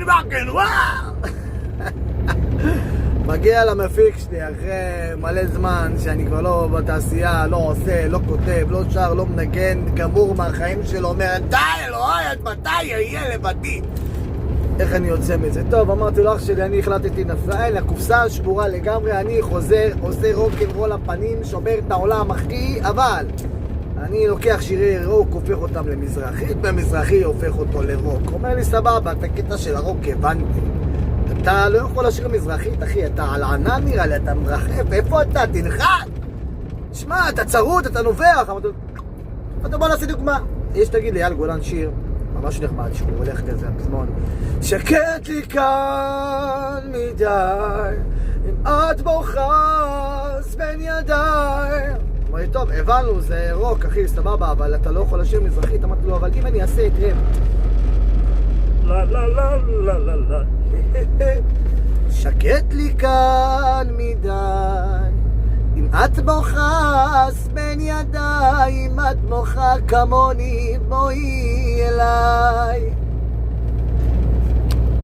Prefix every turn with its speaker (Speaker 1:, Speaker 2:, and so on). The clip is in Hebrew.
Speaker 1: רוקנרול. מגיע למפיק שלי אחרי מלא זמן שאני כבר לא בתעשייה, לא עושה, לא כותב, לא שר, לא מנגן, גמור מהחיים שלו, אומר, די אלוהי, עד מתי יהיה לבדי? איך אני יוצא מזה? טוב, אמרתי לו, אח שלי, אני החלטתי נפל, הקופסה שבורה לגמרי, אני חוזר, עושה רוקנרול הפנים, שובר את העולם, אחי, אבל אני לוקח שירי רוק, הופך אותם למזרחית, במזרחי הופך אותו לרוק. אומר לי, סבבה, את הקטע של הרוק הבנתי. אתה לא יכול לשיר מזרחית, אחי, אתה על ענן נראה לי, אתה מרחף, איפה אתה? תנחת! שמע, אתה צרוד, אתה נובח. אתה בוא נעשה דוגמה. יש, תגיד לי, אייל גולן שיר, ממש נחמד, שהוא הולך כזה, פזמון. שקט לי כאן מדי, אם את בוחס בין ידיי. אמר לי, טוב, הבנו, זה רוק, אחי, סבבה, אבל אתה לא יכול לשיר מזרחית. אמרתי לו, אבל אם אני אעשה את רם. לה לה לה לה לה לה שקט לי כאן מדי, אם את בוחס בין ידיי, אם את בוכה כמוני, בואי אליי.